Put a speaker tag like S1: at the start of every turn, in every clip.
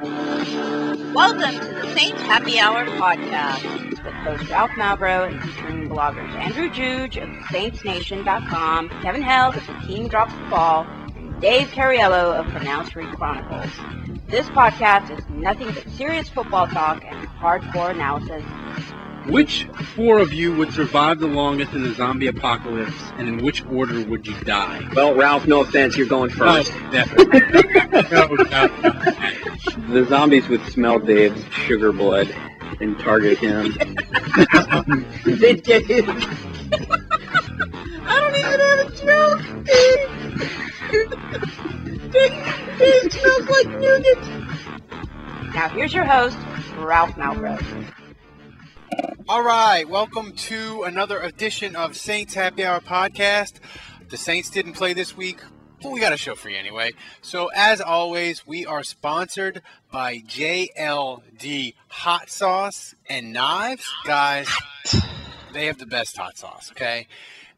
S1: Welcome to the Saints Happy Hour podcast with host Ralph Malbrough and featuring bloggers Andrew Juge of SaintsNation.com, Kevin Held of The Team Drops the Ball, and Dave Cariello of Pronounce Read Chronicles. This podcast is nothing but serious football talk and hardcore analysis.
S2: Which four of you would survive the longest in the zombie apocalypse, and in which order would you die?
S3: Well, Ralph, no offense, you're going first.
S2: No, definitely. No.
S3: The zombies would smell Dave's sugar blood and target him.
S1: They did. I don't even have a joke, Dave. Dave smells like nougat. Now here's your host, Ralph Malbrough.
S4: All right, welcome to another edition of Saints Happy Hour podcast. The Saints didn't play this week, but we got a show for you anyway. So as always, we are sponsored by JLD Hot Sauce and Knives. Guys, they have the best hot sauce, okay?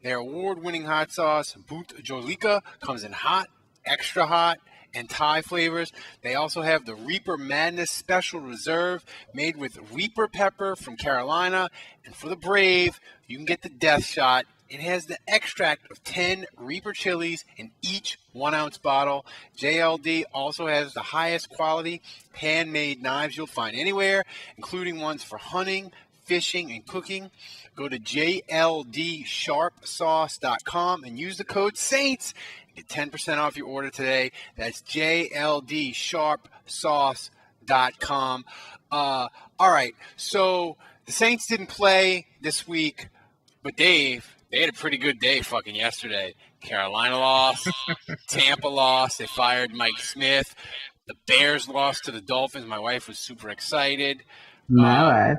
S4: Their award-winning hot sauce, Boot Jolika, comes in hot, extra hot, and Thai flavors. They also have the Reaper Madness Special Reserve made with Reaper pepper from Carolina. And for the brave, you can get the Death Shot. It has the extract of 10 Reaper chilies in each 1-ounce bottle. JLD also has the highest quality handmade knives you'll find anywhere, including ones for hunting, fishing, and cooking. Go to jldsharpsauce.com and use the code SAINTS. Get 10% off your order today. That's jldsharpsauce.com. All right, so the Saints didn't play this week, but Dave, they had a pretty good day fucking yesterday. Carolina lost. Tampa lost. They fired Mike Smith. The Bears lost to the Dolphins. My wife was super excited. It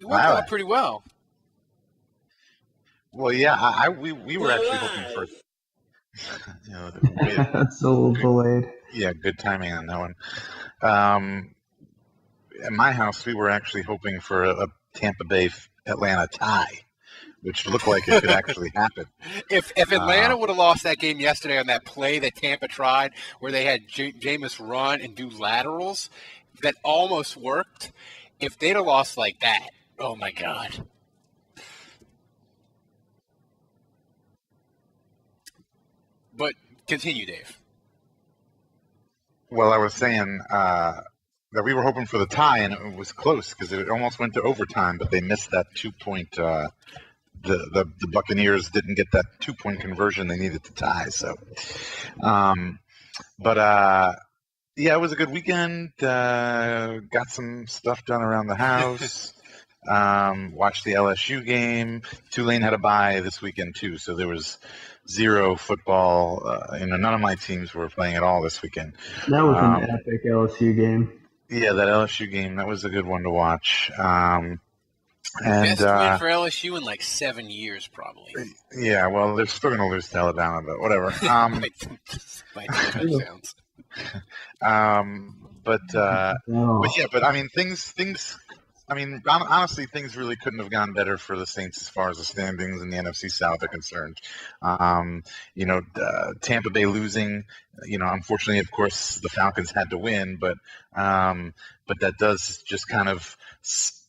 S4: worked out pretty well.
S5: Well, yeah, we were actually hoping for,
S6: that's a little delayed.
S5: Yeah, good timing on that one. At my house, we were actually hoping for a Tampa Bay Atlanta tie, which looked like it could actually happen.
S4: If Atlanta would have lost that game yesterday on that play that Tampa tried, where they had Jameis run and do laterals, that almost worked. If they'd have lost like that, oh my God. But continue, Dave.
S5: Well, I was saying that we were hoping for the tie, and it was close because it almost went to overtime, but they missed that 2-point. The Buccaneers didn't get that 2-point conversion they needed to tie. So, yeah, it was a good weekend. Got some stuff done around the house. Watched the LSU game. Tulane had a bye this weekend too, so there was zero football. None of my teams were playing at all this weekend.
S6: That was an epic LSU game.
S5: Yeah, that LSU game, that was a good one to watch.
S4: Best win for LSU in like 7 years, probably.
S5: Yeah, well, they're still going to lose to Alabama, but whatever. Honestly, things really couldn't have gone better for the Saints as far as the standings in the NFC South are concerned. Tampa Bay losing, unfortunately, of course, the Falcons had to win, but that does just kind of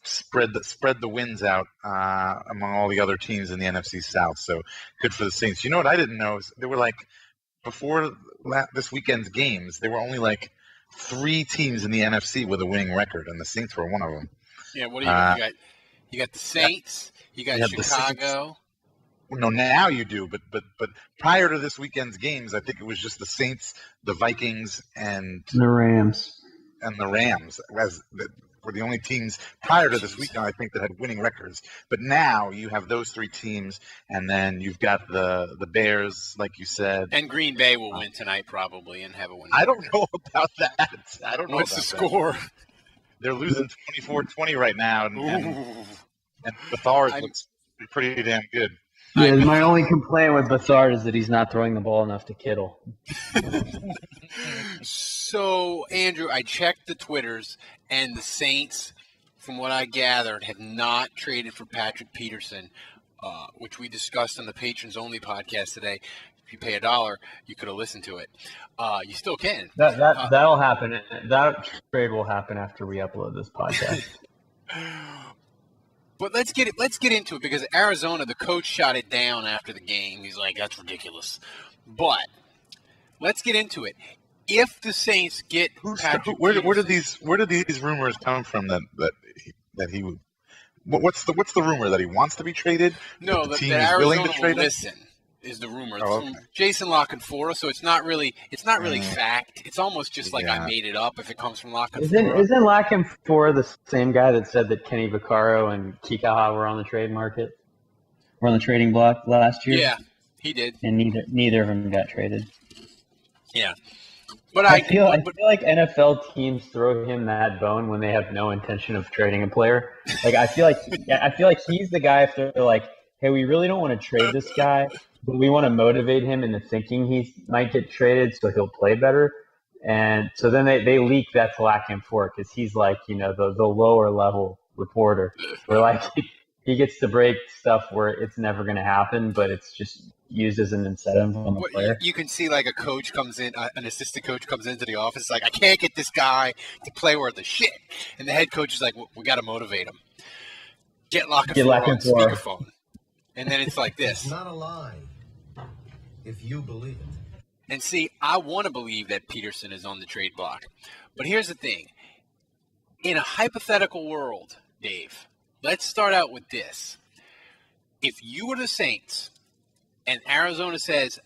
S5: spread the wins out among all the other teams in the NFC South. So good for the Saints. You know what I didn't know is there were before this weekend's games, there were only 3 teams in the NFC with a winning record, and the Saints were one of them.
S4: Yeah, what do you got? You got the Saints. You got Chicago.
S5: No, now you do, but prior to this weekend's games, I think it was just the Saints, the Vikings, and
S6: the Rams.
S5: Were the only teams prior to this weekend, I think, that had winning records. But now you have those 3 teams, and then you've got the Bears, like you said.
S4: And Green Bay will win tonight probably and have a win.
S5: I don't know about that. I don't know.
S4: What's the score?
S5: They're losing 24-20 right now, and Bethard looks pretty damn good.
S6: Yeah, my only complaint with Bethard is that he's not throwing the ball enough to Kittle.
S4: So, Andrew, I checked the Twitters, and the Saints, from what I gathered, have not traded for Patrick Peterson, which we discussed on the Patrons Only podcast today. you pay $1, you could have listened to it. You still can.
S6: That'll happen. That trade will happen after we upload this podcast.
S4: But let's get into it, because Arizona, the coach shot it down after the game. He's like, that's ridiculous. But let's get into it. If the Saints get Patrick
S5: where do these rumors come from that he would? What's the rumor, that he wants to be traded?
S4: No,
S5: the team
S4: that
S5: is
S4: Arizona
S5: willing to trade
S4: will
S5: him?
S4: listen is the rumor. It's
S5: Oh,
S4: from
S5: okay.
S4: Jason La Canfora, so it's not really fact. It's almost just like I made it up if it comes from La Canfora.
S6: Isn't Lackenfor the same guy that said that Kenny Vaccaro and Kikaha were on the trade market? Were on the trading block last year?
S4: Yeah, he did.
S6: And neither of them got traded.
S4: Yeah. But
S6: I feel like NFL teams throw him that bone when they have no intention of trading a player. Like I feel like he's the guy if they're like, hey, we really don't want to trade this guy, but we want to motivate him into thinking he might get traded so he'll play better. And so then they leak that to Lackenfor because he's like, the lower level reporter where like he gets to break stuff where it's never going to happen, but it's just used as an incentive on the player.
S4: You can see like a coach comes in, an assistant coach comes into the office like, I can't get this guy to play worth a shit. And the head coach is like, we got to motivate him. Get Lackenfor on speakerphone. And then it's like this.
S7: It's not a lie if you believe it.
S4: And see, I want to believe that Peterson is on the trade block. But here's the thing. In a hypothetical world, Dave, let's start out with this. If you were the Saints and Arizona says,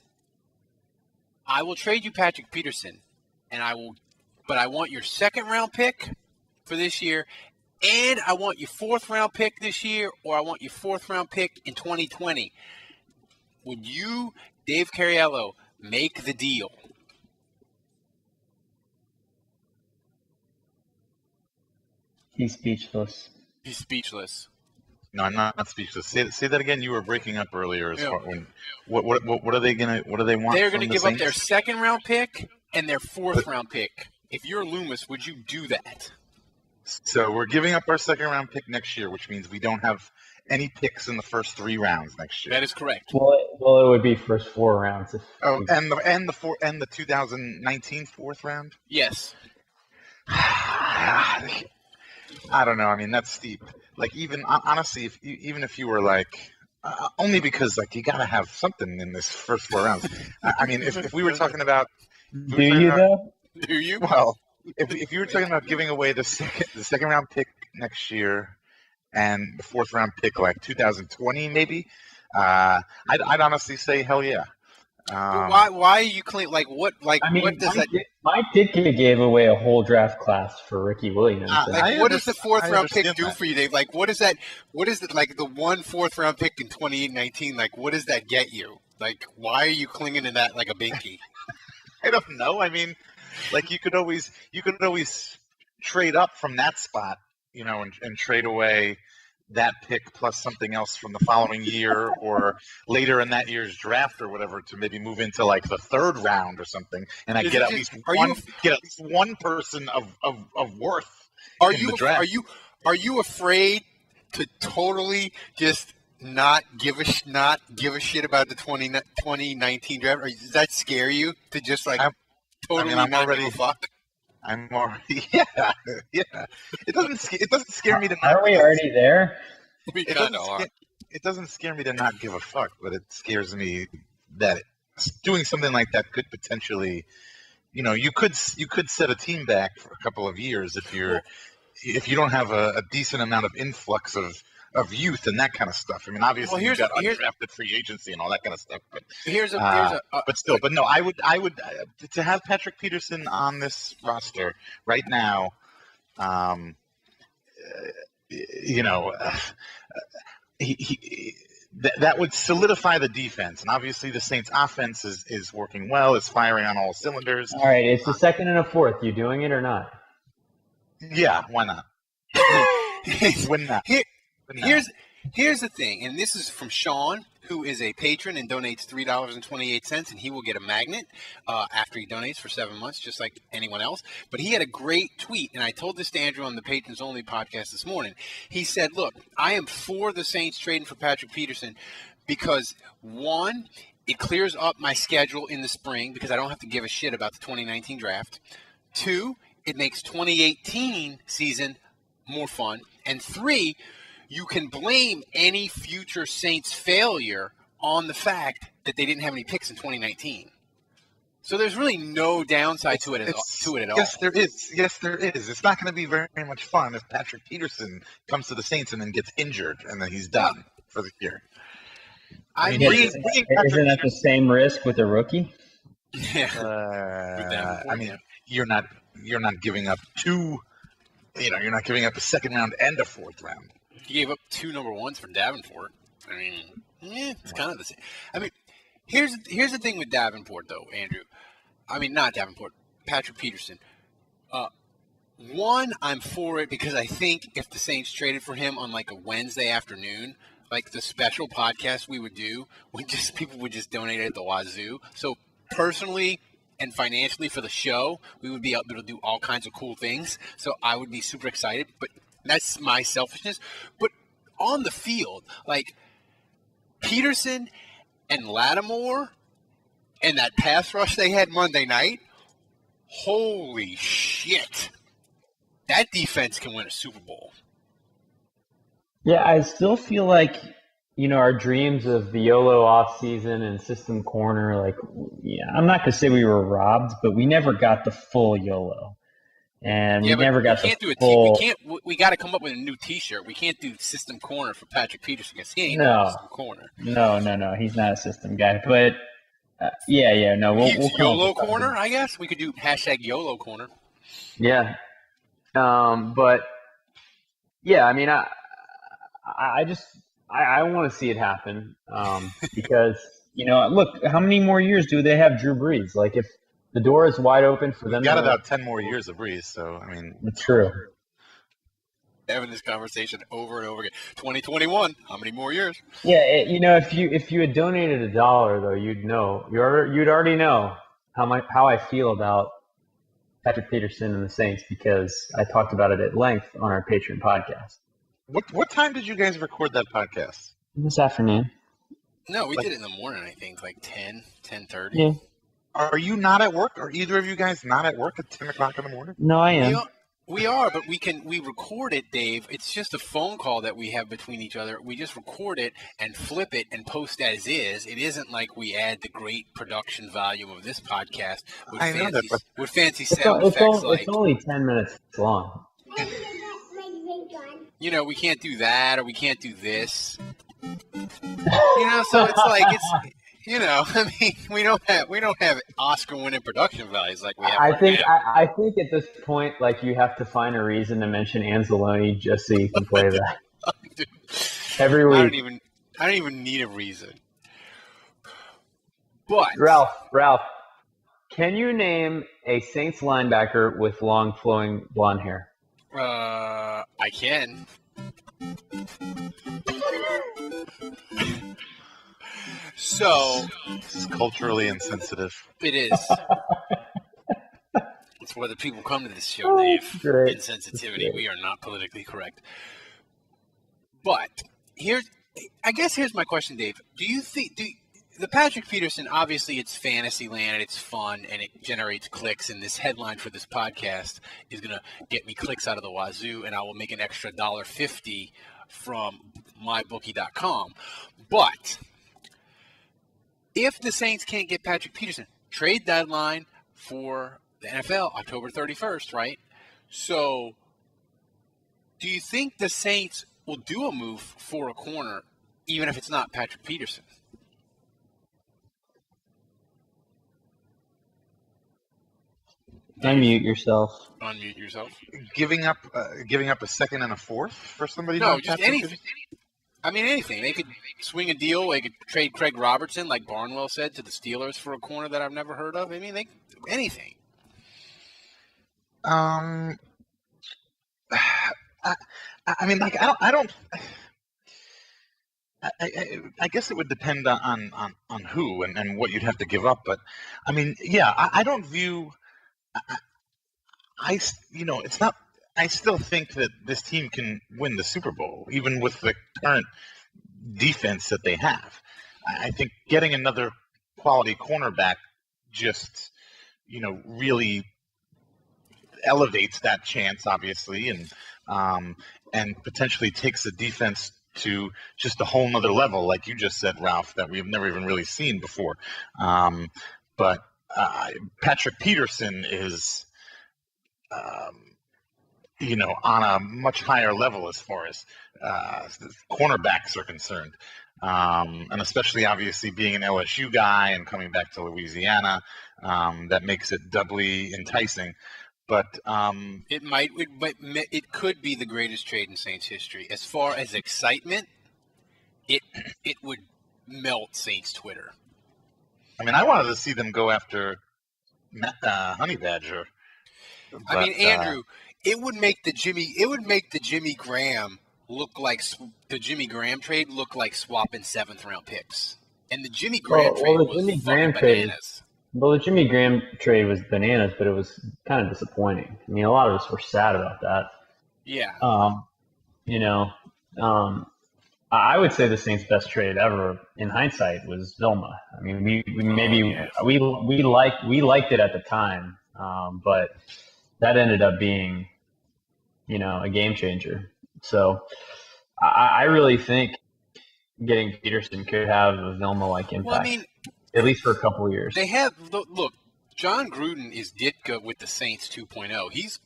S4: I will trade you Patrick Peterson, but I want your second round pick for this year, and I want your fourth round pick this year, or I want your fourth round pick in 2020. Would you, Dave Cariello, make the deal?
S6: He's speechless.
S4: He's speechless.
S5: No, I'm not speechless. Say that again. You were breaking up earlier. What are they want?
S4: They're going to give
S5: Saints?
S4: up their second round pick and their fourth round pick. If you're Loomis, would you do that?
S5: So we're giving up our second round pick next year, which means we don't have any picks in the first 3 rounds next year.
S4: That is correct.
S6: Well, it would be first 4 rounds.
S5: And the 2019 fourth round.
S4: Yes.
S5: I don't know. I mean, that's steep. Like, even honestly, even if you were like, only because like you got to have something in this first 4 rounds. I mean, if we were talking about,
S6: do you?
S5: Well, if you were talking about giving away the second round pick next year and the fourth round pick like 2020 maybe, I'd honestly say hell yeah.
S4: Why are you clean? Like what? Like I mean, what does that?
S6: Mike Ditka gave away a whole draft class for Ricky Williams.
S4: What does the fourth round pick do for you, Dave? Like what is that? What is it like the 1 4th round pick in 2019? Like what does that get you? Like why are you clinging to that like a binky?
S5: I don't know. I mean, like you could always trade up from that spot, and trade away that pick plus something else from the following year or later in that year's draft or whatever to maybe move into like the 3rd round or something, and I get at least one person of worth in the draft.
S4: Are you afraid to totally just not give a shit about the 2019 draft? Or does that scare you to just like totally not give a fuck?
S5: I'm already yeah. It doesn't scare me to not.
S6: Are we already there?
S4: We kind of are.
S5: It doesn't scare me to not give a fuck, but it scares me that doing something like that could potentially, you could set a team back for a couple of years if you don't have a decent amount of influx of youth and that kind of stuff. I mean, obviously you've got undrafted free agency and all that kind of stuff. But but no, I would to have Patrick Peterson on this roster right now. That would solidify the defense, and obviously the Saints' offense is working well. It's firing on all cylinders.
S6: All right, it's a second and a fourth. You doing it or not?
S5: Yeah, why not? When not?
S4: Here's the thing, and this is from Sean, who is a patron and donates $3.28, and he will get a magnet after he donates for 7 months, just like anyone else. But he had a great tweet, and I told this to Andrew on the Patrons Only podcast this morning. He said, look, I am for the Saints trading for Patrick Peterson because, one, it clears up my schedule in the spring because I don't have to give a shit about the 2019 draft. 2, it makes 2018 season more fun. And 3, you can blame any future Saints failure on the fact that they didn't have any picks in 2019. So there's really no downside to it at all.
S5: Yes, there is. Yes, there is. It's not going to be very much fun if Patrick Peterson comes to the Saints and then gets injured and then he's done for the year.
S6: Isn't that the same risk with a rookie?
S4: Yeah.
S5: You're not giving up two. You're not giving up a second round and a fourth round.
S4: You gave up 2 number 1s for Davenport. I mean, it's kind of the same. I mean, here's the thing with Davenport, though, Andrew. I mean, not Davenport, Patrick Peterson. One, I'm for it because I think if the Saints traded for him on like a Wednesday afternoon, like the special podcast we would do, people would just donate it at the wazoo. So personally and financially for the show, we would be able to do all kinds of cool things. So I would be super excited, but that's my selfishness. But on the field, like Peterson and Lattimore and that pass rush they had Monday night, holy shit. That defense can win a Super Bowl.
S6: Yeah, I still feel like, our dreams of the YOLO offseason and system corner, I'm not going to say we were robbed, but we never got the full YOLO. And we never got the full.
S4: We got to come up with a new T-shirt. We can't do system corner for Patrick Peterson because he ain't no system corner.
S6: No. He's not a system guy. But, we'll
S4: YOLO corner, I guess. We could do hashtag YOLO corner.
S6: Yeah. But, I mean, I want to see it happen because, look, how many more years do they have Drew Brees? Like, if the door is wide open for them.
S5: We've got about 10 more years of Brees, so, I mean.
S6: It's true.
S4: Having this conversation over and over again. 2021, how many more years?
S6: Yeah, if you had donated $1, though, you'd already know how I feel about Patrick Peterson and the Saints because I talked about it at length on our Patron podcast.
S5: What time did you guys record that podcast?
S6: This afternoon.
S4: No, we did it in the morning, I think, like 10:30.
S6: Yeah.
S5: Are you not at work? Are either of you guys not at work at 10 o'clock in the morning?
S6: No, I am.
S4: We are, but we record it, Dave. It's just a phone call that we have between each other. We just record it and flip it and post as is. It isn't like we add the great production value of this podcast with fancy sound effects.
S6: It's only 10 minutes long.
S4: We can't do that or we can't do this. So it's like I mean, we don't have Oscar-winning production values like we have.
S6: I think at this point, you have to find a reason to mention Anzalone just so you can play that.
S4: Dude,
S6: every week.
S4: I don't even need a reason. But
S6: Ralph, can you name a Saints linebacker with long flowing blonde hair?
S4: I can. So
S5: this is culturally insensitive.
S4: It is. It's why the people come to this show, Dave.
S6: Great.
S4: Insensitivity. We are not politically correct. But here's my question, Dave. Do you think the Patrick Peterson, obviously it's fantasy land and it's fun and it generates clicks, and this headline for this podcast is going to get me clicks out of the wazoo, and I will make an extra $1.50 from mybookie.com. But if the Saints can't get Patrick Peterson, trade deadline for the NFL, October 31st, right? So do you think the Saints will do a move for a corner, even if it's not Patrick Peterson?
S6: Unmute yourself.
S4: Unmute yourself.
S5: Giving up a second and a fourth for somebody?
S4: No, just anything. I mean, anything. They could swing a deal. They could trade Craig Robertson, like Barnwell said, to the Steelers for a corner that I've never heard of. I mean, anything.
S5: I guess it would depend on who and what you'd have to give up. But I mean, I don't view. It's not. I still think that this team can win the Super Bowl, even with the current defense that they have. I think getting another quality cornerback just, really elevates that chance, obviously, and potentially takes the defense to just a whole nother level, like you just said, Ralph, that we've never even really seen before. But Patrick Peterson is, on a much higher level as far as cornerbacks are concerned. And especially, obviously, being an LSU guy and coming back to Louisiana, that makes it doubly enticing. But
S4: it could be the greatest trade in Saints history. As far as excitement, it would melt Saints Twitter.
S5: I mean, I wanted to see them go after Honey Badger.
S4: I mean, Andrew, it would make the Jimmy Graham look like the Jimmy Graham trade look like swapping 7th-round picks. And the Jimmy Graham trade was bananas.
S6: Well, the Jimmy Graham trade was bananas, but it was kind of disappointing. I mean, a lot of us were sad about that.
S4: Yeah.
S6: I would say the Saints' best trade ever, in hindsight, was Vilma. I mean, we liked it at the time, but that ended up being, a game changer. So I really think getting Peterson could have a Vilma-like impact.
S4: Well, I mean,
S6: at least for a couple of years.
S4: They have look. John Gruden is Ditka with the Saints 2.0. He's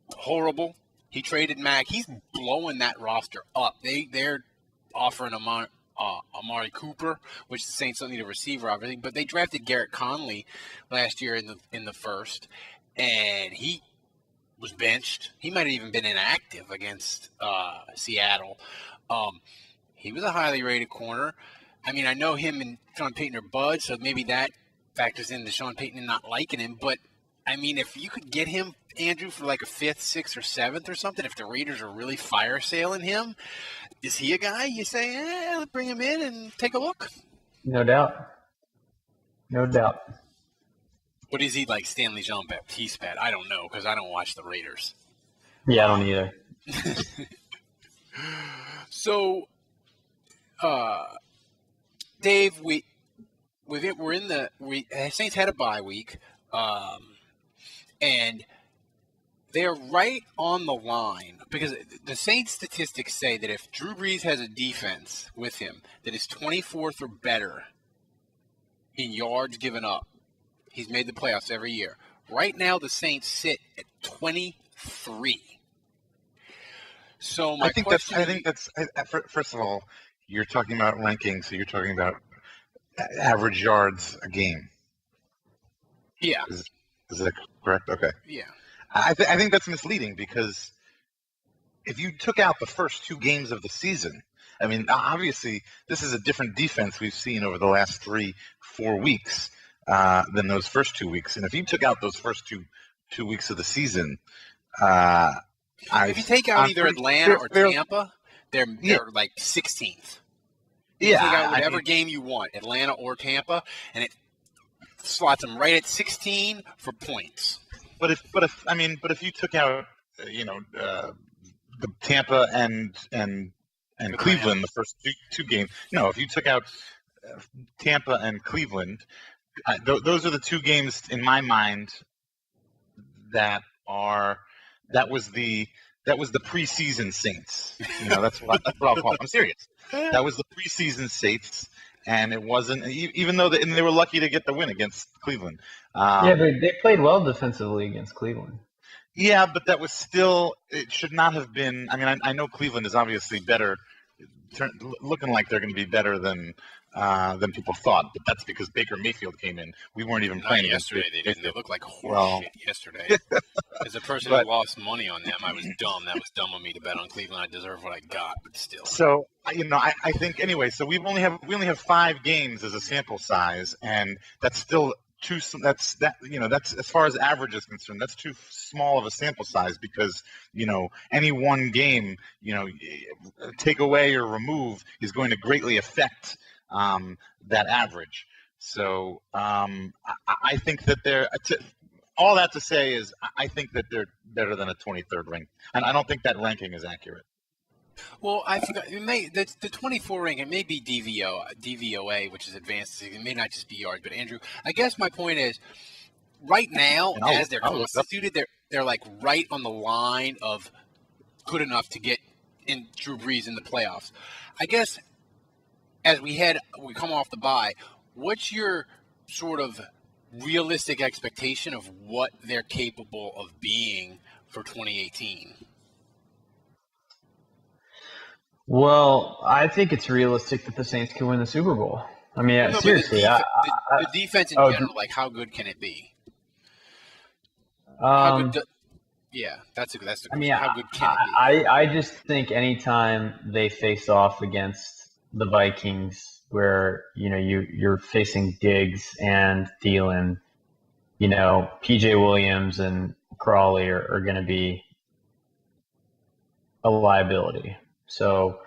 S4: horrible. He traded Mack. He's blowing that roster up. They're offering Amari Cooper, which the Saints don't need a receiver, obviously. But they drafted Garrett Conley last year in the first, and he was benched. He might have even been inactive against Seattle. He was a highly rated corner. I mean, I know him and Sean Payton are buds, so maybe that factors into Sean Payton and not liking him. But, I mean, if you could get him, Andrew, for like a 5th, 6th, or 7th or something, if the Raiders are really fire sailing him, is he a guy you say, let's bring him in and take a look?
S6: No doubt. No doubt.
S4: What is he like, Stanley Jean-Baptiste, Pat? I don't know, because I don't watch the Raiders.
S6: Yeah, I don't either.
S4: So, Dave, Saints had a bye week, and they're right on the line because the Saints statistics say that if Drew Brees has a defense with him that is 24th or better in yards given up, he's made the playoffs every year. Right now, the Saints sit at 23. So
S5: I think that's first of all, you're talking about rankings, so you're talking about average yards a game.
S4: Yeah.
S5: Is that correct? Okay.
S4: Yeah.
S5: I think that's misleading because if you took out the first 2 games of the season, I mean, obviously this is a different defense we've seen over the last 3-4 weeks than those first 2 weeks. And if you took out those first two weeks of the season,
S4: if you take out either Atlanta or Tampa, they're like 16th. You take out whatever game you want, Atlanta or Tampa, and it slots them right at 16 for points.
S5: But if you took out, the Tampa and Cleveland, the first two games. No, if you took out Tampa and Cleveland, those are the 2 games in my mind that was the preseason Saints. That's what I'll call it. I'm serious. That was the preseason Saints, and it wasn't even though they were lucky to get the win against Cleveland.
S6: But they played well defensively against Cleveland.
S5: Yeah, but that was still. It should not have been. I mean, I know Cleveland is obviously better, looking like they're going to be better than people thought, but that's because Baker Mayfield came in. We weren't even playing
S4: yesterday. They didn't. They looked like horse shit yesterday. As a person who lost money on them, I was dumb. That was dumb of me to bet on Cleveland. I deserve what I got, but still.
S5: So I think anyway. So we only have 5 games as a sample size, and that's still too. That's as far as average is concerned. That's too small of a sample size because any one game take away or remove is going to greatly affect that average. So I think that all that to say is I think that they're better than a 23rd rank, and I don't think that ranking is accurate.
S4: Well, I forgot. The 24 ring. It may be DVOA, which is advanced. It may not just be yards. But Andrew, I guess my point is, right now, as they're constituted, they're like right on the line of good enough to get in Drew Brees in the playoffs. I guess as we come off the bye, what's your sort of realistic expectation of what they're capable of being for 2018?
S6: Well, I think it's realistic that the Saints can win the Super Bowl. I mean, seriously.
S4: The defense in general, like, how good can it be? Yeah, that's the question.
S6: I mean,
S4: how good can it be?
S6: I just think anytime they face off against the Vikings, where you're facing Diggs and Thielen, PJ Williams and Crawley are going to be a liability. So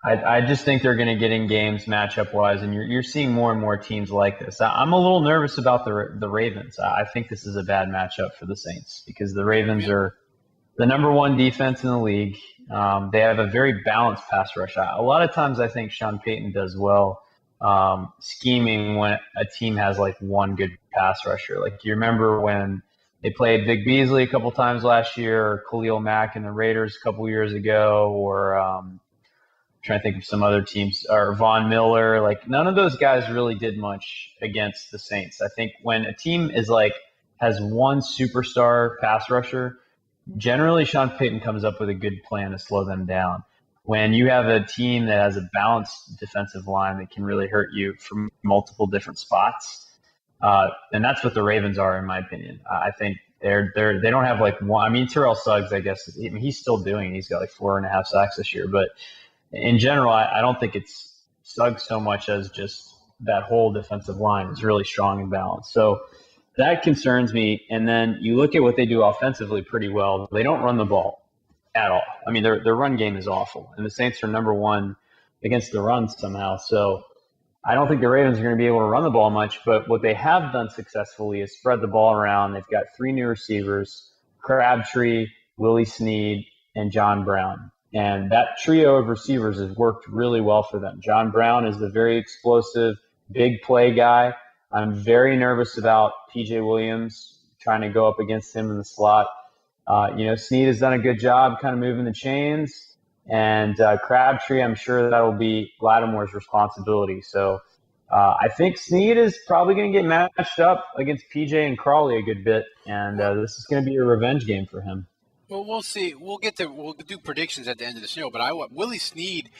S6: I just think they're going to get in games matchup-wise, and you're seeing more and more teams like this. I'm a little nervous about the Ravens. I think this is a bad matchup for the Saints because the Ravens are the number one defense in the league. They have a very balanced pass rush. A lot of times I think Sean Payton does well scheming when a team has like one good pass rusher. Like, you remember when they played Vic Beasley a couple times last year, or Khalil Mack and the Raiders a couple years ago, or trying to think of some other teams, or Von Miller. Like, none of those guys really did much against the Saints. I think when a team has one superstar pass rusher, generally Sean Payton comes up with a good plan to slow them down. When you have a team that has a balanced defensive line that can really hurt you from multiple different spots, and that's what the Ravens are, in my opinion. I think they don't have like one. I mean, Terrell Suggs, I guess, he's still doing it. He's got like 4.5 sacks this year. But in general, I don't think it's Suggs so much as just that whole defensive line is really strong and balanced. So that concerns me. And then you look at what they do offensively pretty well. They don't run the ball at all. I mean, their run game is awful. And the Saints are number one against the run somehow. So I don't think the Ravens are going to be able to run the ball much, but what they have done successfully is spread the ball around. They've got 3 new receivers, Crabtree, Willie Snead, and John Brown. And that trio of receivers has worked really well for them. John Brown is the very explosive, big play guy. I'm very nervous about PJ Williams trying to go up against him in the slot. Snead has done a good job kind of moving the chains. And Crabtree, I'm sure that'll be Lattimore's responsibility. So I think Snead is probably going to get matched up against PJ and Crawley a good bit, and this is going to be a revenge game for him.
S4: Well, we'll see. We'll do predictions at the end of the show. But Willie Snead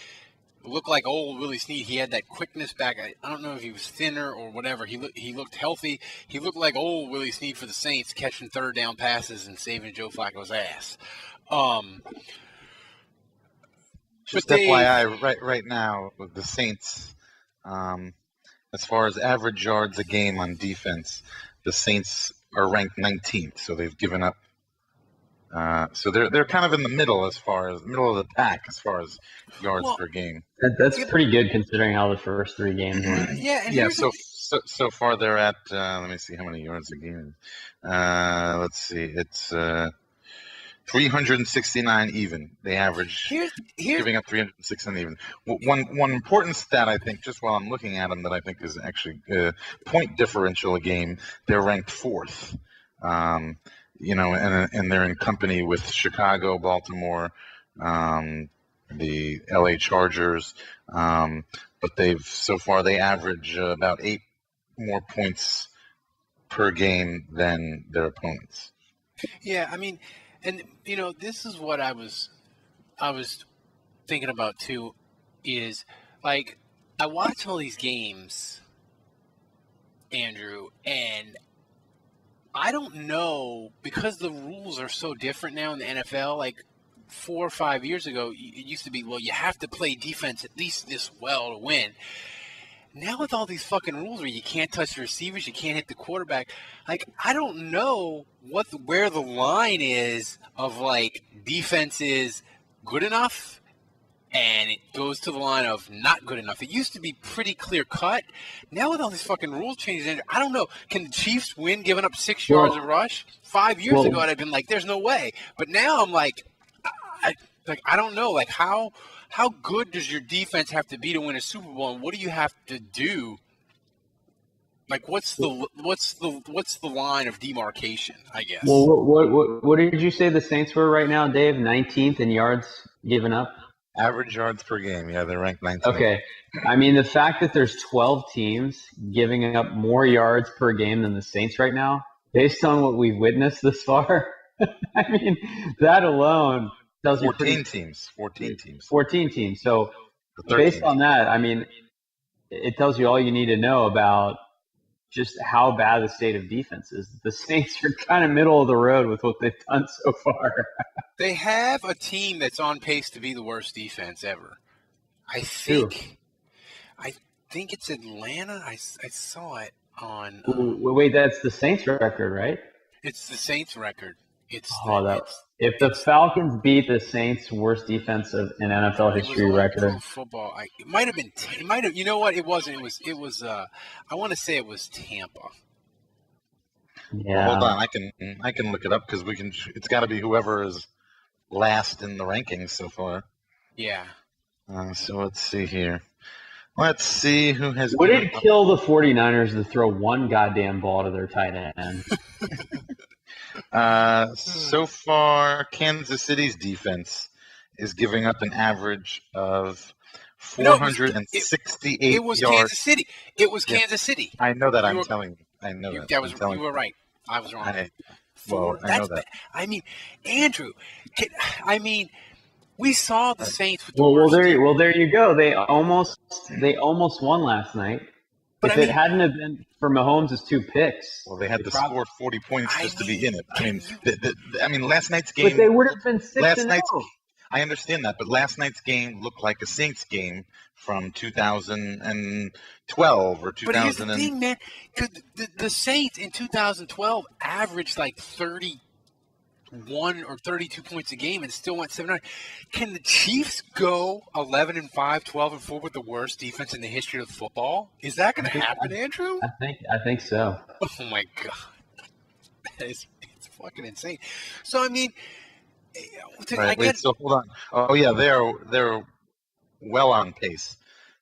S4: looked like old Willie Snead. He had that quickness back. I don't know if he was thinner or whatever. He looked healthy. He looked like old Willie Snead for the Saints, catching third down passes and saving Joe Flacco's ass.
S5: Just FYI, right now, with the Saints, as far as average yards a game on defense, the Saints are ranked 19th, so they've given up. So they're kind of in the middle of the pack as far as yards per game.
S6: That's pretty good considering how the first 3 games went.
S4: Yeah.
S5: So far they're at. Let me see how many yards a game. Let's see. It's 369 even. They average giving up 369 even. One important stat, I think, just while I'm looking at them, that I think is actually point differential a game. They're ranked 4th. And they're in company with Chicago, Baltimore, the LA Chargers. But they average about 8 more points per game than their opponents.
S4: Yeah, I mean. And, this is what I was thinking about, too, is, like, I watch all these games, Andrew, and I don't know, because the rules are so different now in the NFL, like 4 or 5 years ago, it used to be, well, you have to play defense at least this well to win. Now with all these fucking rules where you can't touch the receivers, you can't hit the quarterback, like, I don't know where the line is of, like, defense is good enough and it goes to the line of not good enough. It used to be pretty clear cut. Now with all these fucking rules changes, I don't know. Can the Chiefs win giving up 6 yards a rush? 5 years ago, I'd have been like, there's no way. But now I'm like, Like, I don't know. Like, how good does your defense have to be to win a Super Bowl, and what do you have to do? Like, what's the line of demarcation, I guess?
S6: Well, what did you say the Saints were right now, Dave? 19th in yards given up?
S5: Average yards per game. Yeah, they're ranked 19th.
S6: Okay. I mean, the fact that there's 12 teams giving up more yards per game than the Saints right now, based on what we've witnessed this far, I mean, that alone tells you
S5: 14 teams. 14 teams.
S6: 14 teams. So
S5: based
S6: on that, I mean, it tells you all you need to know about just how bad the state of defense is. The Saints are kind of middle of the road with what they've done so far.
S4: They have a team that's on pace to be the worst defense ever. I think it's Atlanta. I saw it on.
S6: Wait, that's the Saints record, right?
S4: It's the Saints record. If
S6: the Falcons beat the Saints' worst defense in NFL history record,
S4: football. It might have been. It might have. You know what? It wasn't. It was. I want to say it was Tampa.
S6: Yeah.
S5: Well, hold on, I can look it up because we can. It's got to be whoever is last in the rankings so far.
S4: Yeah.
S5: So let's see here. Let's see who has.
S6: Would it kill the 49ers to throw one goddamn ball to their tight end?
S5: So far, Kansas City's defense is giving up an average of 468
S4: it was
S5: yards.
S4: Kansas City. It was Kansas City.
S5: I know that. I'm telling you. I know that.
S4: You were right. I was wrong.
S5: I know that.
S4: I mean, Andrew. We saw the Saints. With
S6: there you go. They almost won last night. But it hadn't have been for Mahomes' 2 picks.
S5: Well, they had to score 40 points just to be in it. I mean, last night's game.
S6: But they would have been 6-0.
S5: I understand that, but last night's game looked like a Saints game from 2012 or 2000.
S4: But here's the thing, man. The Saints in 2012 averaged like 31 or 32 points a game and still went 7-9. Can the Chiefs go 11-5, 12-4 with the worst defense in the history of football? Is that going to happen, Andrew?
S6: I think so.
S4: Oh my God, it's fucking insane. So I mean,
S5: so hold on. Oh yeah, they're well on pace.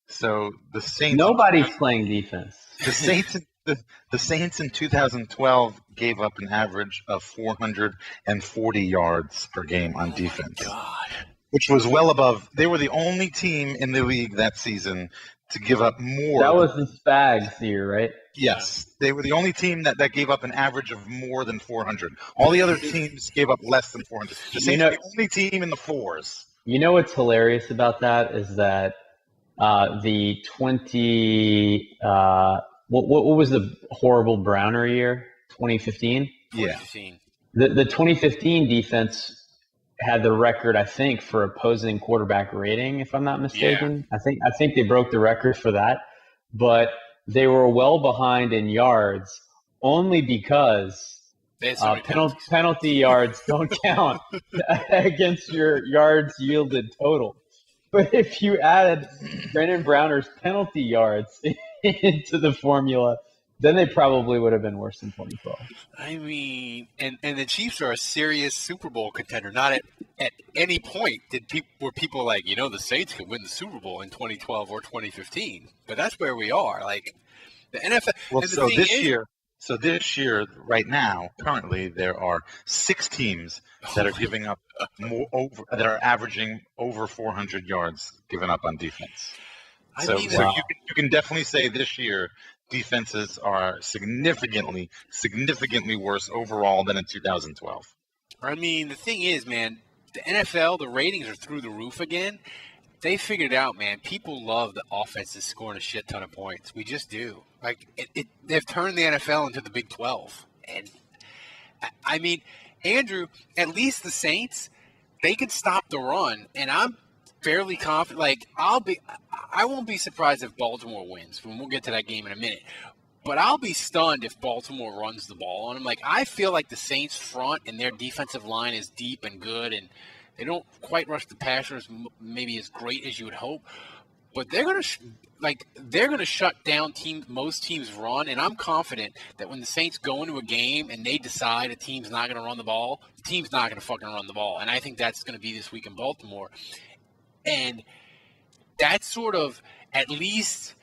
S5: So the Saints.
S6: Nobody's playing defense.
S5: The Saints. The Saints in 2012 gave up an average of 440 yards per game on defense, which was well above. They were the only team in the league that season to give up more.
S6: That was the Spags year, right?
S5: Yes. They were the only team that gave up an average of more than 400. All the other teams gave up less than 400. The Saints were the only team in the 4s.
S6: You know what's hilarious about that is that the 20 what was the horrible Browner year? 2015?
S5: Yeah.
S6: The 2015 defense had the record, I think, for opposing quarterback rating, if I'm not mistaken. Yeah. I think they broke the record for that. But they were well behind in yards only because penalty yards don't count against your yards yielded total. But if you added Brandon Browner's penalty yards into the formula, then they probably would have been worse than 2012.
S4: I mean, and the Chiefs are a serious Super Bowl contender. Not at any point were people like, the Saints could win the Super Bowl in 2012 or 2015. But that's where we are. Like the NFL.
S5: Well, so this year, right now, currently, there are 6 teams that are giving up that are averaging over 400 yards given up on defense. You can definitely say this year defenses are significantly worse overall than in 2012.
S4: I mean, the thing is, man, the NFL, the ratings are through the roof again. They figured it out, man. People love the offenses scoring a shit ton of points. We just do. Like, they've turned the NFL into the Big 12. And, I mean, Andrew, at least the Saints, they can stop the run. And I'm fairly confident. Like, I won't be surprised if Baltimore wins. We'll get to that game in a minute. But I'll be stunned if Baltimore runs the ball on them. Like, I feel like the Saints front and their defensive line is deep and good, and they don't quite rush the passers maybe as great as you would hope. but they're gonna shut down most teams' run, and I'm confident that when the Saints go into a game and they decide a team's not gonna run the ball, the team's not gonna fucking run the ball, and I think that's gonna be this week in Baltimore, and that sort of at least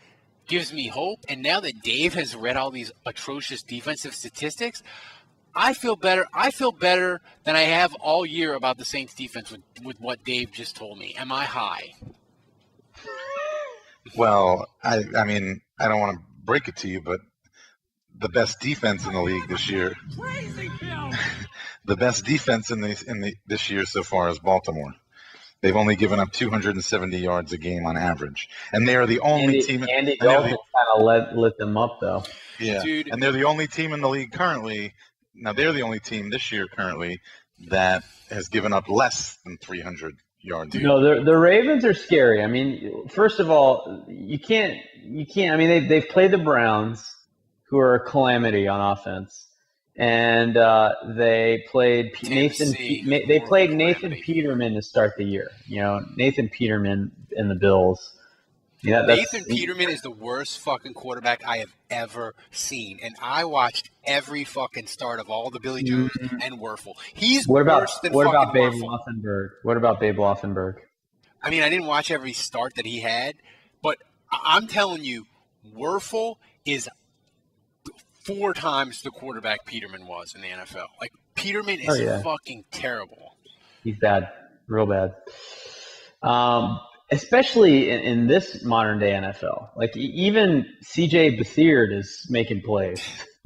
S4: gives me hope. And now that Dave has read all these atrocious defensive statistics, I feel better. I feel better than I have all year about the Saints defense with what Dave just told me. Am I high?
S5: Well, I mean, I don't want to break it to you, but the best defense in the league this year, the best defense in this year so far is Baltimore. They've only given up 270 yards a game on average, and they are the only team.
S6: Andy Dalton kind of lit them up, though.
S5: Yeah,
S4: Dude.
S5: And they're the only team in the league currently. Now they're the only team this year currently that has given up less than 300 yards.
S6: No, the Ravens are scary. I mean, first of all, you can't. I mean, they've played the Browns, who are a calamity on offense. And they played Nathan Peterman to start the year. You know, Nathan Peterman in the Bills. Yeah,
S4: Nathan Peterman is the worst fucking quarterback I have ever seen, and I watched every fucking start of all the Billy Joes and Werfel. He's worse than
S6: what
S4: fucking
S6: about Babe
S4: Werfel.
S6: Laufenberg? What about Babe Laufenberg?
S4: I mean, I didn't watch every start that he had, but I'm telling you, Werfel is 4 times the quarterback Peterman was in the NFL. Like, Peterman is fucking terrible.
S6: He's bad, real bad. Especially in this modern day NFL. Like, even C.J. Beathard is making plays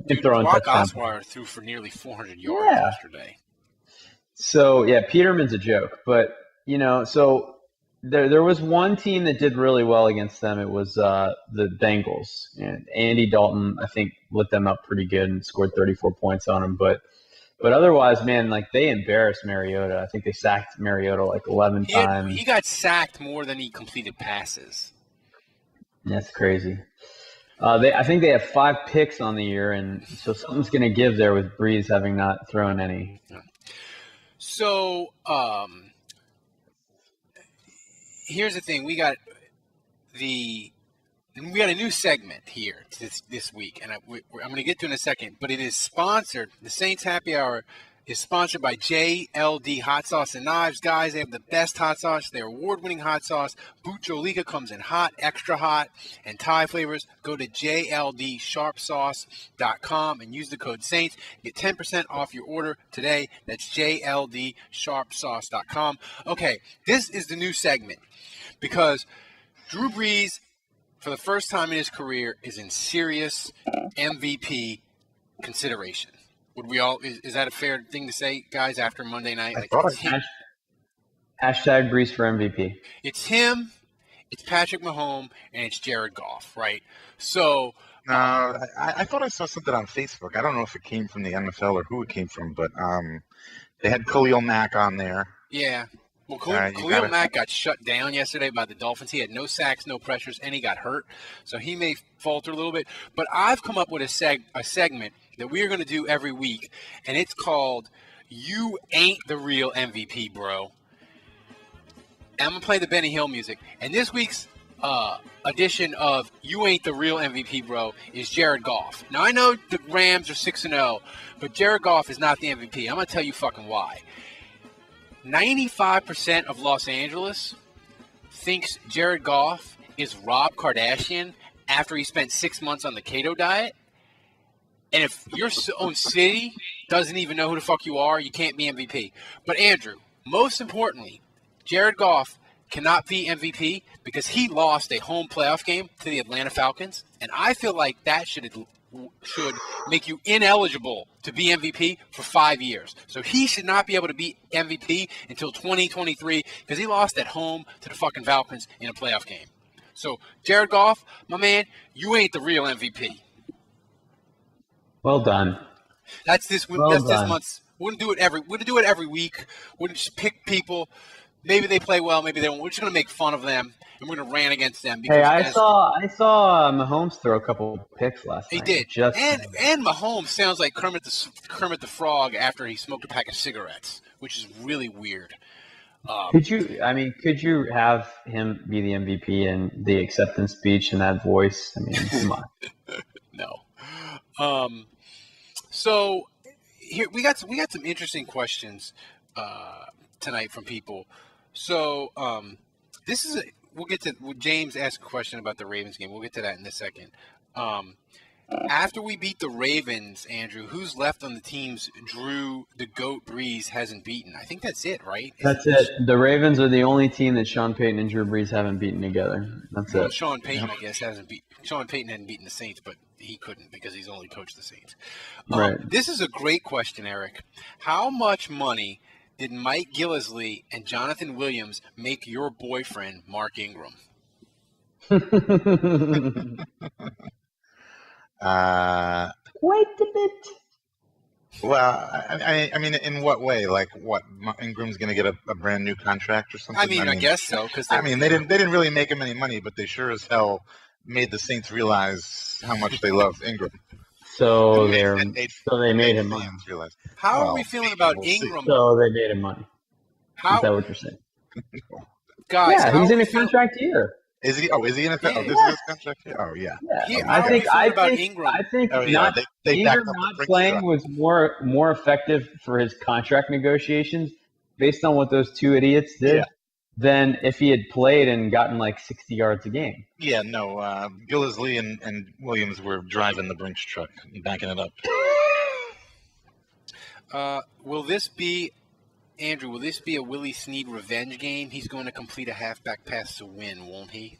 S6: and throwing
S4: Brock
S6: touchdowns.
S4: Osweiler threw for nearly 400 yards yesterday.
S6: So, yeah, Peterman's a joke. But, you know, so there was one team that did really well against them. It was the Bengals. And Andy Dalton, I think, lit them up pretty good and scored 34 points on them. But otherwise, man, like, they embarrassed Mariota. I think they sacked Mariota like 11 times.
S4: He got sacked more than he completed passes.
S6: That's crazy. I think they have 5 picks on the year, and so something's going to give there with Breeze having not thrown any.
S4: So, here's the thing: we got a new segment here this week, and I'm going to get to it in a second. But it is sponsored. The Saints Happy Hour is sponsored by JLD Hot Sauce and Knives. Guys, they have the best hot sauce. They're award-winning hot sauce. Bucholika comes in hot, extra hot, and Thai flavors. Go to JLDSharpSauce.com and use the code SAINTS. Get 10% off your order today. That's JLDSharpSauce.com. Okay, this is the new segment because Drew Brees, for the first time in his career, is in serious MVP consideration. Would we all? Is that a fair thing to say, guys? After Monday night,
S6: Hashtag Brees for MVP.
S4: It's him, it's Patrick Mahomes, and it's Jared Goff, right? So,
S5: I thought I saw something on Facebook. I don't know if it came from the NFL or who it came from, but they had Khalil Mack on there.
S4: Yeah. Well, Khalil Mack got shut down yesterday by the Dolphins. He had no sacks, no pressures, and he got hurt. So he may falter a little bit. But I've come up with a segment that we are going to do every week, and it's called You Ain't the Real MVP, Bro. And I'm going to play the Benny Hill music. And this week's edition of You Ain't the Real MVP, Bro is Jared Goff. Now, I know the Rams are 6-0, but Jared Goff is not the MVP. I'm going to tell you fucking why. 95% of Los Angeles thinks Jared Goff is Rob Kardashian after he spent 6 months on the keto diet. And if your own city doesn't even know who the fuck you are, you can't be MVP. But Andrew, most importantly, Jared Goff cannot be MVP because he lost a home playoff game to the Atlanta Falcons. And I feel like that should make you ineligible to be MVP for 5 years. So he should not be able to be MVP until 2023 because he lost at home to the fucking Falcons in a playoff game. So, Jared Goff, my man, you ain't the real MVP.
S6: Well done.
S4: That's this month's. Wouldn't do it every week. Wouldn't just pick people. Maybe they play well, maybe they don't. We're just gonna make fun of them, and we're gonna rant against them.
S6: Hey, I saw Mahomes throw a couple picks last night.
S4: He did, and Mahomes sounds like Kermit the Frog after he smoked a pack of cigarettes, which is really weird.
S6: Could you have him be the MVP and the acceptance speech and that voice? I mean, come on.
S4: No. So here we got some interesting questions tonight from people. So we'll get to James asked a question about the Ravens game. We'll get to that in a second. After we beat the Ravens, Andrew, who's left on the teams Drew the Goat Brees hasn't beaten? I think that's it, right?
S6: That's it. The Ravens are the only team that Sean Payton and Drew Brees haven't beaten together. That's it.
S4: Sean Payton, I guess, Sean Payton hadn't beaten the Saints, but he couldn't because he's only coached the Saints.
S6: Right.
S4: This is a great question, Eric. How much money did Mike Gillislee and Jonathan Williams make your boyfriend, Mark Ingram?
S6: Quite a bit.
S5: Well, I mean, in what way? Like, what? Ingram's going to get a brand new contract or something?
S4: I guess so.
S5: They didn't really make him any money, but they sure as hell made the Saints realize how much they love Ingram.
S6: So they made him money.
S4: How are we feeling about Ingram?
S6: So they made him money. Is that what you're saying?
S4: Guys,
S6: yeah, he's in a contract year.
S5: Is he? Oh, is he in a contract? This is his contract year? Oh, yeah.
S6: I think
S4: Ingram?
S6: Ingram not playing was more effective for his contract negotiations based on what those two idiots did than if he had played and gotten like 60 yards a game.
S5: Yeah, no. Gillislee and Williams were driving the Brinks truck and backing it up.
S4: Will this be a Willie Snead revenge game? He's going to complete a halfback pass to win, won't he?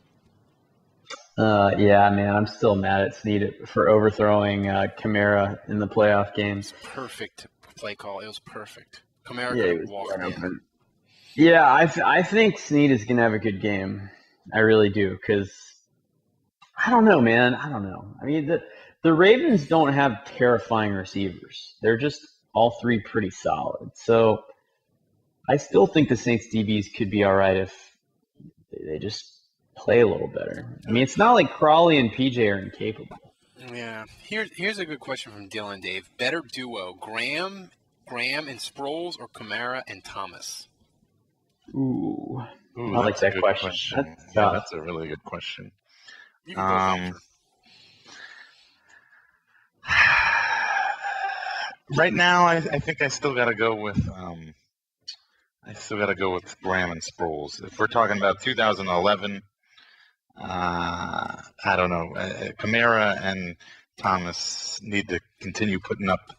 S6: Yeah, man. I'm still mad at Snead for overthrowing Kamara in the playoff games.
S4: Perfect play call. It was perfect. Kamara could have walked in.
S6: Yeah, I think Snead is going to have a good game. I really do, because I don't know, man. I don't know. I mean, the Ravens don't have terrifying receivers. They're just all three pretty solid. So I still think the Saints DBs could be all right if they just play a little better. I mean, it's not like Crawley and PJ are incapable.
S4: Yeah. Here's a good question from Dylan Dave. Better duo, Graham and Sproles, or Kamara and Thomas?
S6: Ooh, I like that question.
S5: That's a really good question. Right now, I think I still got to go with Graham and Sproles. If we're talking about 2011, I don't know. Kamara and Thomas need to continue putting up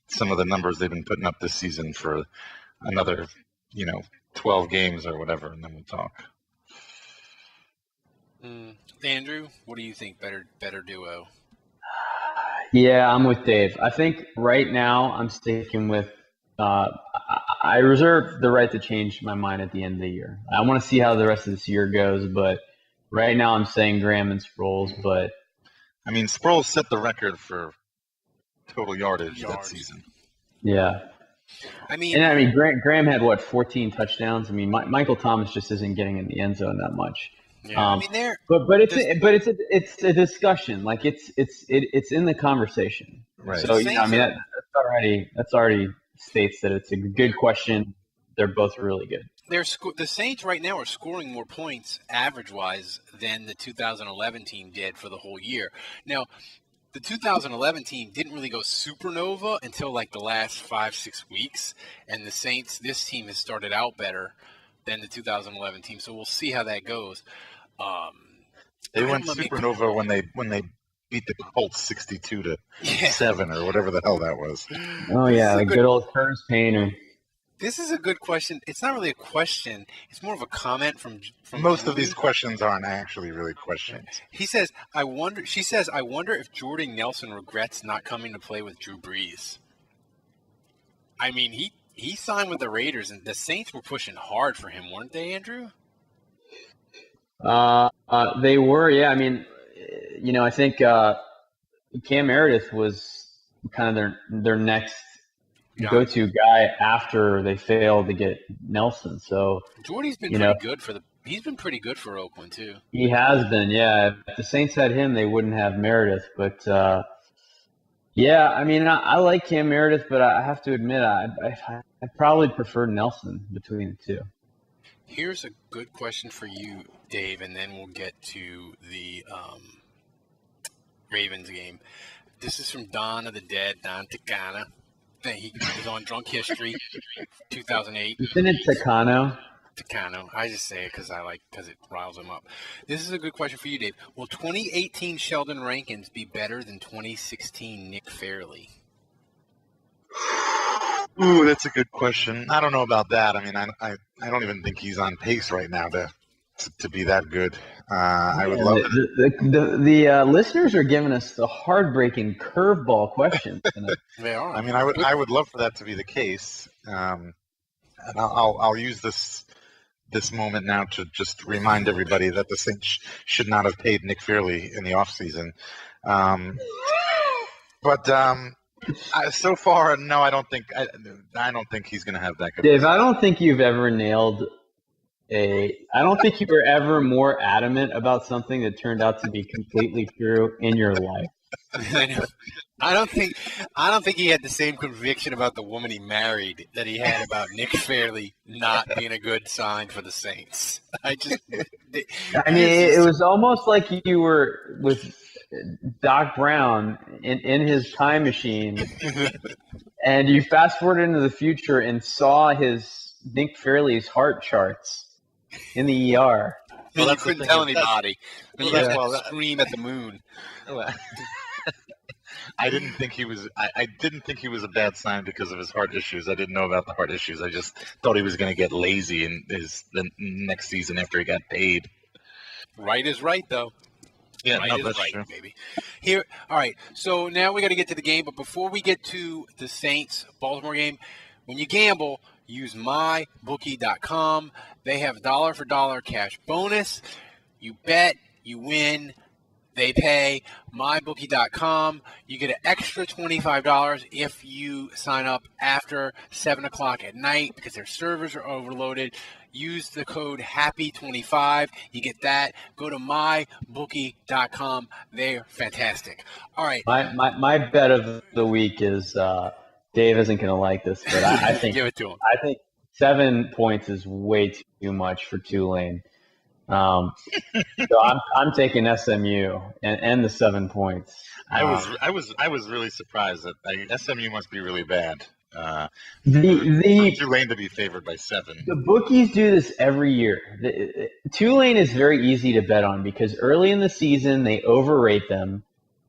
S5: some of the numbers they've been putting up this season for another, 12 games or whatever, and then we'll talk.
S4: Andrew, what do you think? Better duo?
S6: Yeah, I'm with Dave. I think right now I'm sticking with I reserve the right to change my mind at the end of the year. I want to see how the rest of this year goes, but right now I'm saying Graham and Sproles. But
S5: I mean, Sproles set the record for total yardage that season.
S6: Yeah. Graham had 14 touchdowns. I mean, Michael Thomas just isn't getting in the end zone that much.
S4: Yeah,
S6: but it's a discussion. Like it's in the conversation.
S5: Right.
S6: So that's already states that it's a good question. They're both really good.
S4: The Saints right now are scoring more points average-wise than the 2011 team did for the whole year. Now, the 2011 team didn't really go supernova until like the last 5-6 weeks, and this team has started out better than the 2011 team. So we'll see how that goes.
S5: They went supernova when they beat the Colts 62-7 or whatever the hell that was.
S6: Oh yeah, the good old Curtis Painter.
S4: This is a good question. It's not really a question. It's more of a comment from
S5: most
S4: Julie.
S5: Of these questions aren't actually really questions.
S4: She says, I wonder if Jordy Nelson regrets not coming to play with Drew Brees. I mean, he signed with the Raiders, and the Saints were pushing hard for him, weren't they, Andrew?
S6: They were, yeah. I mean, I think Cam Meredith was kind of their next go-to guy after they failed to get Nelson. So
S4: Jordy's been he's been pretty good for Oakland too.
S6: He has been, yeah. If the Saints had him, they wouldn't have Meredith. But yeah, I mean, I like Cam Meredith, but I have to admit, I probably prefer Nelson between the two.
S4: Here's a good question for you, Dave, and then we'll get to the Ravens game. This is from Dawn of the Dead, Don Ticana. He was on Drunk History, 2008.
S6: Isn't it Takano?
S4: Ticano. I just say it because it riles him up. This is a good question for you, Dave. Will 2018 Sheldon Rankins be better than 2016 Nick Fairley?
S5: Ooh, that's a good question. I don't know about that. I mean, I don't even think he's on pace right now to be that good. I would love it.
S6: The listeners are giving us the heartbreaking curveball questions tonight.
S4: They are.
S5: I mean, I would love for that to be the case. And I'll use this moment now to just remind everybody that the Saints should not have paid Nick Fairley in the offseason. So far, no, I don't think he's going to have that good.
S6: Dave, I don't think you've ever nailed I don't think you were ever more adamant about something that turned out to be completely true in your life.
S4: I don't think he had the same conviction about the woman he married that he had about Nick Fairley not being a good sign for the Saints. I mean,
S6: it was almost like you were with Doc Brown in his time machine, and you fast forward into the future and saw his Nick Fairley's heart charts in the ER.
S4: Well, you couldn't tell anybody. You had to scream at the moon.
S5: I didn't think he was. I didn't think he was a bad sign because of his heart issues. I didn't know about the heart issues. I just thought he was going to get lazy in the next season after he got paid.
S4: Right is right, though.
S5: Yeah,
S4: right
S5: that's
S4: right,
S5: true.
S4: Baby. Here, all right. So now we got to get to the game, but before we get to the Saints Baltimore game, when you gamble, use mybookie.com. They have dollar for dollar cash bonus. You bet, you win. They pay. MyBookie.com. You get an extra $25 if you sign up after 7 o'clock at night because their servers are overloaded. Use the code HAPPY25. You get that. Go to MyBookie.com. They're fantastic. All right.
S6: My bet of the week is Dave isn't going to like this, but I think
S4: give it to him.
S6: I think 7 points is way too much for Tulane. So I'm taking SMU and the 7 points.
S5: I was really surprised that SMU must be really bad. Tulane to be favored by 7.
S6: The bookies do this every year. Tulane is very easy to bet on because early in the season they overrate them,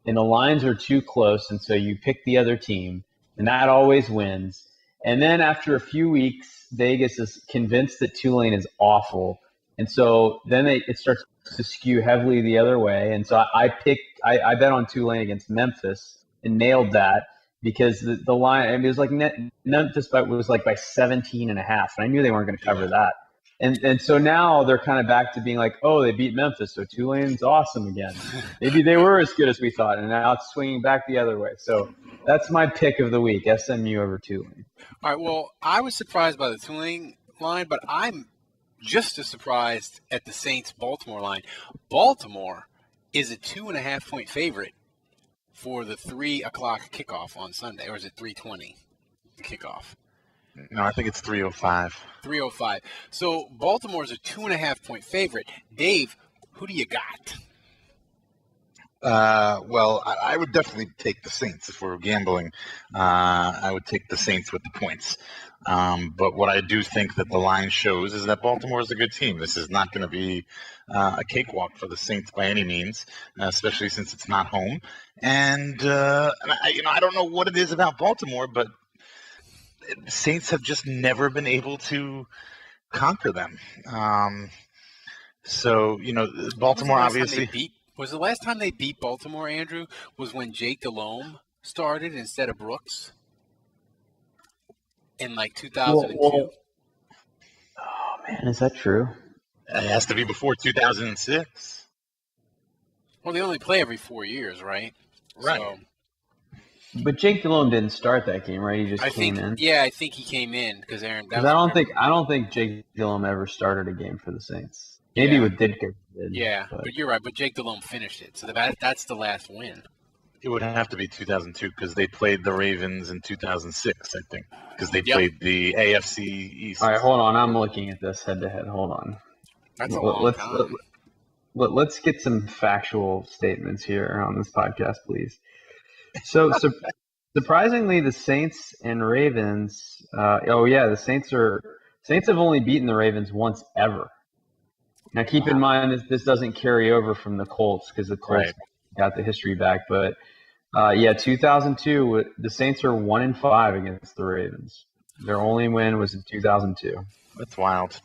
S6: and the lines are too close, and so you pick the other team, and that always wins. And then after a few weeks, Vegas is convinced that Tulane is awful. And so then it starts to skew heavily the other way. And so I bet on Tulane against Memphis and nailed that because the line, I mean, it was like Memphis was like by 17 and a half. And I knew they weren't going to cover that. And so now they're kind of back to being like, oh, they beat Memphis, so Tulane's awesome again. Maybe they were as good as we thought. And now it's swinging back the other way. So that's my pick of the week, SMU over Tulane.
S4: All right, well, I was surprised by the Tulane line, but I'm just as surprised at the Saints-Baltimore line. Baltimore is a 2.5-point favorite for the 3 o'clock kickoff on Sunday, or is it 3:20 kickoff?
S5: No, I think it's 3:05.
S4: 3:05. So Baltimore is a 2.5-point favorite. Dave, who do you got?
S5: Well, I would definitely take the Saints if we're gambling. I would take the Saints with the points. But what I do think that the line shows is that Baltimore is a good team. This is not going to be a cakewalk for the Saints by any means, especially since it's not home. And I don't know what it is about Baltimore, but the Saints have just never been able to conquer them. Baltimore obviously.
S4: Was the last time they beat Baltimore, Andrew, was when Jake Delhomme started instead of Brooks? In like 2002.
S6: Oh man, is that true?
S5: It has to be before 2006.
S4: Well, they only play every 4 years, right?
S5: Right.
S4: So,
S6: but Jake Delhomme didn't start that game, right? He just came in.
S4: Yeah, I think he came in because Aaron.
S6: Because I don't think Jake Delhomme ever started a game for the Saints. Maybe with Ditka.
S4: Yeah, but you're right. But Jake Delhomme finished it, so that's the last win.
S5: It would have to be 2002 because they played the Ravens in 2006, I think, because they
S4: Yep.
S5: played the AFC East.
S6: All right, hold on. I'm looking at this head to head. Hold on.
S4: That's a long time.
S6: Let's get some factual statements here on this podcast, please. So surprisingly, the Saints and Ravens. The Saints have only beaten the Ravens once ever. Now, keep in mind this doesn't carry over from the Colts because the Colts got the history back. But 2002, the Saints are 1-5 against the Ravens. Their only win was in 2002.
S5: That's wild.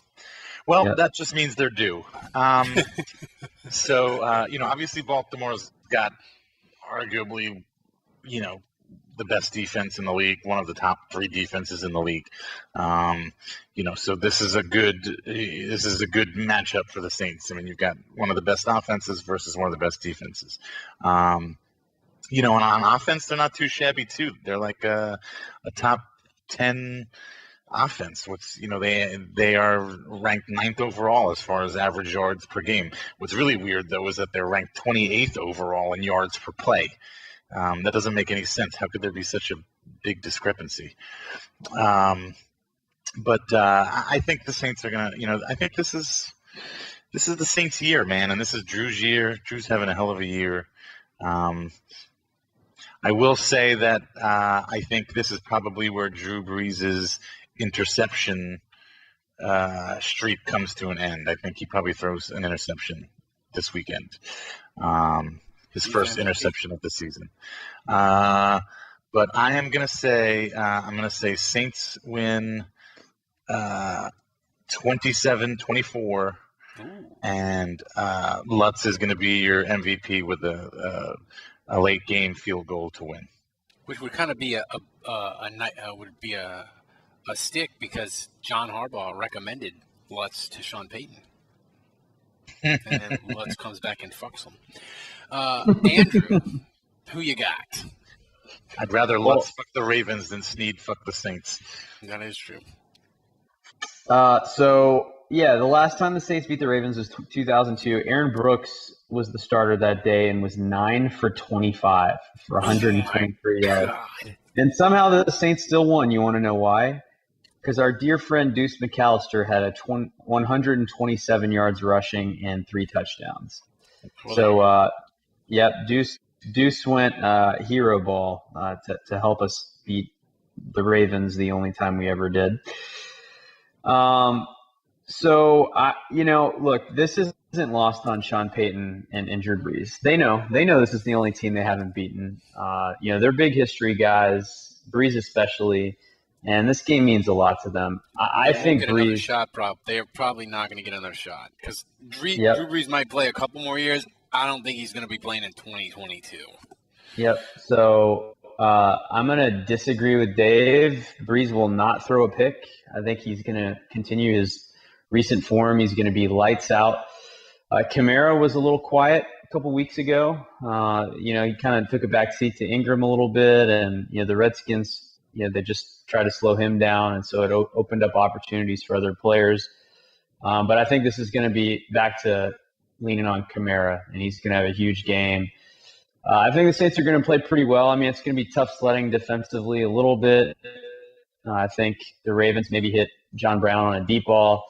S5: Well, that just means they're due. Obviously Baltimore's got arguably, the best defense in the league, one of the top 3 defenses in the league. So this is a good matchup for the Saints. I mean, you've got one of the best offenses versus one of the best defenses. And on offense, they're not too shabby too. They're like a top 10 offense. They are ranked 9th overall as far as average yards per game. What's really weird though is that they're ranked 28th overall in yards per play. That doesn't make any sense. How could there be such a big discrepancy? I think the Saints are gonna. I think this is the Saints' year, man, and this is Drew's year. Drew's having a hell of a year. I will say that I think this is probably where Drew Brees' interception streak comes to an end. I think he probably throws an interception this weekend. His first interception of the season. But I am going to say Saints win 27-24. And Lutz is going to be your MVP with a late game field goal to win.
S4: Which would kind of be a stick because John Harbaugh recommended Lutz to Sean Payton. And then Lutz comes back and fucks him. Andrew, who you got?
S5: I'd rather Lutz fuck the Ravens than Snead fuck the Saints.
S4: That is true.
S6: The last time the Saints beat the Ravens was 2002. Aaron Brooks was the starter that day and was 9 for 25 for 123 yards. And somehow the Saints still won. You want to know why? Because our dear friend Deuce McAllister had 127 yards rushing and 3 touchdowns. So, Deuce went hero ball to help us beat the Ravens the only time we ever did. Look, this isn't lost on Sean Payton and injured Brees. They know this is the only team they haven't beaten. They're big history guys, Brees especially, and this game means a lot to them. I think Brees.
S4: They're probably not going to get another shot because Drew Brees might play a couple more years. I don't think he's going to be playing in 2022.
S6: Yep. So I'm going to disagree with Dave. Brees will not throw a pick. I think he's going to continue his recent form. He's going to be lights out. Kamara was a little quiet a couple weeks ago. He kind of took a backseat to Ingram a little bit, and the Redskins, they just try to slow him down, and so it opened up opportunities for other players. But I think this is going to be back to leaning on Kamara, and he's going to have a huge game. I think the Saints are going to play pretty well. I mean, it's going to be tough sledding defensively a little bit. I think the Ravens maybe hit John Brown on a deep ball.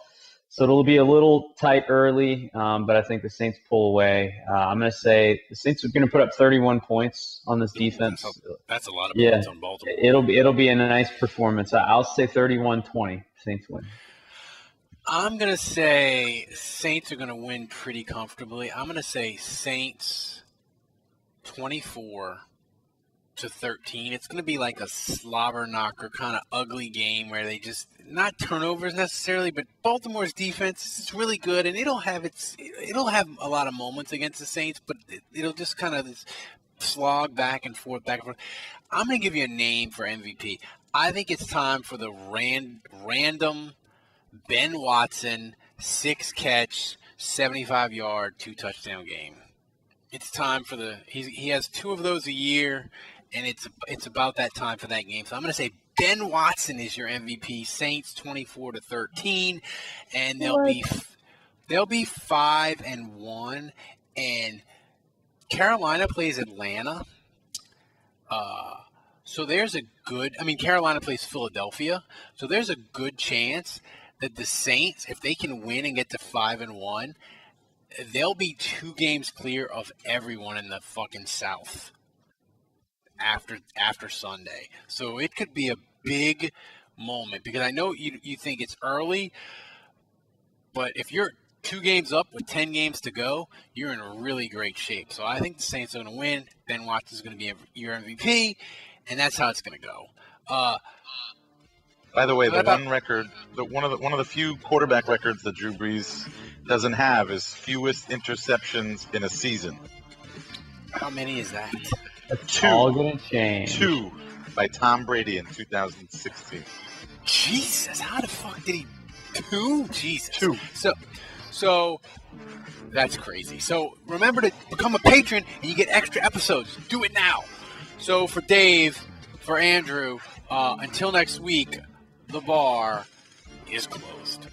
S6: So it'll be a little tight early, but I think the Saints pull away. I'm going to say the Saints are going to put up 31 points on this defense.
S4: That's a lot of points on Baltimore.
S6: It'll be a nice performance. I'll say 31-20. Saints win.
S4: I'm going to say Saints are going to win pretty comfortably. I'm going to say Saints 24-13. It's going to be like a slobber knocker kind of ugly game where they just not turnovers necessarily, but Baltimore's defense is really good, and it'll have a lot of moments against the Saints, but it'll just kind of slog back and forth. I'm going to give you a name for MVP. I think it's time for the random Ben Watson 6-catch, 75-yard, 2-touchdown game. It's time for he has 2 of those a year, and it's about that time for that game. So I'm going to say Ben Watson is your MVP. Saints 24-13, and they'll be 5-1, and Carolina plays Atlanta So there's a good. I mean, Carolina plays Philadelphia, so there's a good chance that the Saints, if they can win and get to 5-1, they'll be 2 games clear of everyone in the fucking South after Sunday. So it could be a big moment, because I know you think it's early, but if you're 2 games up with 10 games to go, you're in a really great shape. So I think the Saints are going to win. Ben Watson's going to be your MVP, and that's how it's going to go.
S5: By the way, one of the few quarterback records that Drew Brees doesn't have is fewest interceptions in a season.
S4: How many is that?
S6: It's all going to change.
S5: 2 by Tom Brady in 2016.
S4: Jesus, how the fuck did he 2? Jesus.
S5: 2.
S4: So that's crazy. So remember to become a patron and you get extra episodes. Do it now. So for Dave, for Andrew, until next week, the bar is closed.